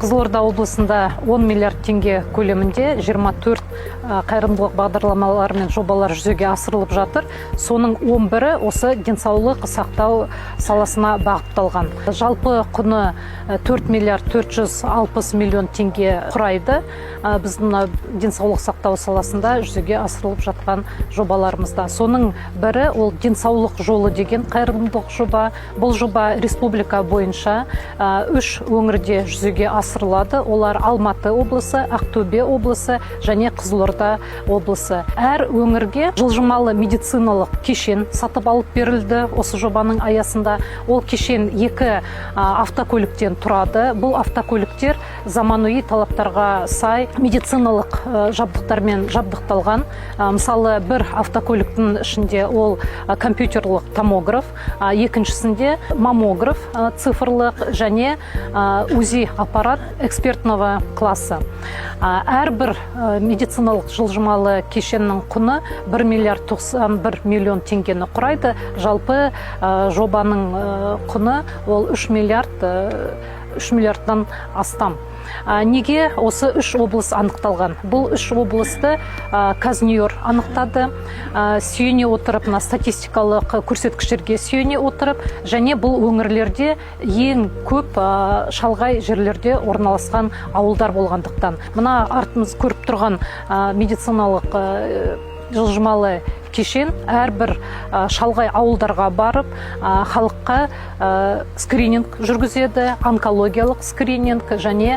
Қызылорда облысында 10 миллиард теңге көлемінде 24 қайырымдылық бағдарламалар мен жобалар жүзеге асырылып жатыр. Соның 11-і осы денсаулық сақтау саласына бағытталған. Жалпы құны 4 миллиард 460 миллион теңге құрайды. Біздің денсаулық сақтау саласында жүзеге асырылып жатқан жобаларымызда. Соның бірі ол денсаулық жолы деген қайырымдылық жоба. Бұл жоба республика бойынша 3 өңірде жүзеге асырылады. Олар Алматы облысы, Ақтөбе облысы және Қызылорда облысы. Әр өңірге жылжымалы медициналық кешен сатып алып берілді осы жобаның аясында. Ол кешен 2 автокөліктен тұрады. Бұл автокөліктер заманауи талаптарға сай медициналық жабдықтармен жабдықталған. Мысалы, бір автокөліктің ішінде ол компьютерлік томограф, екіншісінде маммограф цифрлық және УЗИ аппарат экспертного класса. Әрбір медициналық жылжымалы кешеннің құны 1 миллиард 91 миллион теңгені құрайды. Жалпы жобаның құны ол 3 миллиардтан астам. Неге осы 3 облыс анықталған? Бұл 3 облысты Казньор анықтады, сүйене отырып, статистикалық көрсеткіштерге сүйене отырып, және бұл өңірлерде ең көп шалғай жерлерде орналасқан ауылдар болғандықтан. Мына артымыз көріп тұрған медициналық жылжымалы кешен әрбір шалғай ауылдарға барып, халыққа скрининг жүргізеді, онкологиялық скрининг және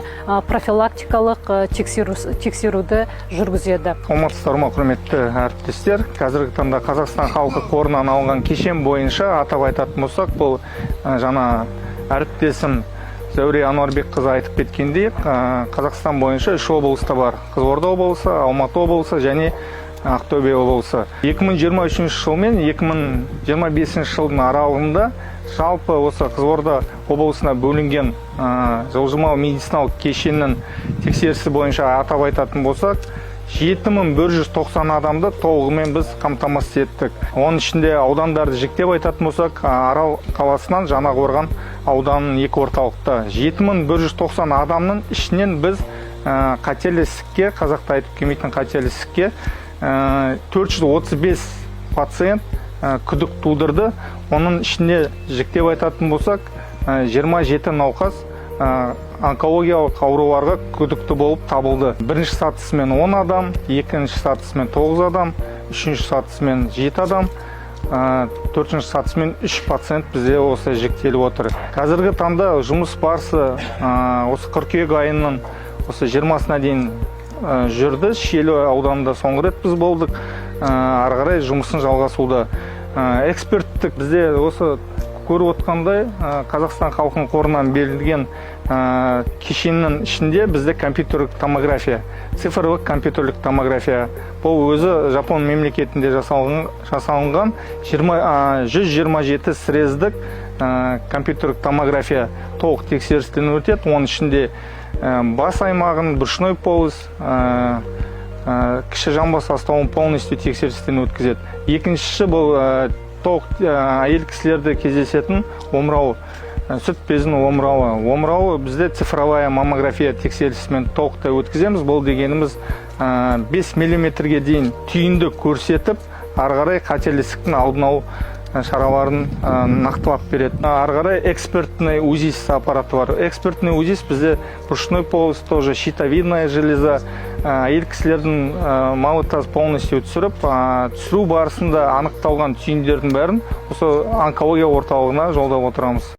профилактикалық тексеруді жүргізеді. Алматысыздар, құрметті әріптестер. Қазіргі таңда Қазақстан халқы қорынан алынған кешен бойынша атап айтатын болсақ, бұл жаңа әріптесім Зәуре Ануарбекқызы айтып кеткендей, Қазақстан бойынша 3 облыста бар. Қызылорда облысы, Алматы облысы және Ақтөбе облысы. 2023 жыл мен 2025 жылдың аралығында жалпы осы Қызылорда облысына бөлінген жылжымалы медициналық кешеннің тексерісі бойынша атап айтатын болсақ, 7190 адамды толығымен біз қамтамасыз еттік. Оның ішінде аудандарды жіктеп айтатын болсақ, Арал қаласынан Жаңақорған ауданының 2 орталықта 7190 адамның ішінен біз қатерлі ісікке, қазақта айтып келмейтін қатерлі ісікке 435 пациент күдік тудырды. Оның ішінде жіктеп айтатын болсақ, 27 науқас онкологиялық ауруларға күдікті болып табылды. Бірінші сатысымен 10 адам, екінші сатысымен 9 адам, үшінші сатысымен 7 адам, төртінші сатысымен 3 пациент бізде осы жіктеліп отыр. Қазіргі таңда жұмыс барысы осы қыркүйек айының осы 20-сына дейін жүрді. Шиелі ауданында соңғы рет біз болдық. Ары қарай жұмысын жалғасуда. Эксперттік бізде осы көріп отқандай Қазақстан халқының қорынан берілген кешеннің ішінде бізде компьютерлік томография, цифрлық компьютерлік томография. Бұл өзі Жапон мемлекетінде жасалынған 127 срездік компьютерлік томография толық тексерістен өтеді. Оның ішінде бас аймағын, брюшной полость, кіші жамбас астауын полностью тексерістен өткізеді. Екіншісі бұл толық әйел кісілерде кездесетін омырау, сүт безінің омырауы. Омырауы бізде цифровая маммография тексерісімен толықтай өткіземіз. Бұл дегеніміз 5 миллиметрге дейін түйінді көрсетіп, ары қарай қатерлі ісіктің алдын алу шараларын нақтылап береді. Ары қарай экспертный УЗИС аппараты бар. Экспертный УЗИС бізде брюшной полость, тоже щитовидная железа, әйел кісілердің малы таз полностью түсіріп, түсіру барысында анықталған түйіндердің бәрін осы онкология орталығына жолдап отырамыз.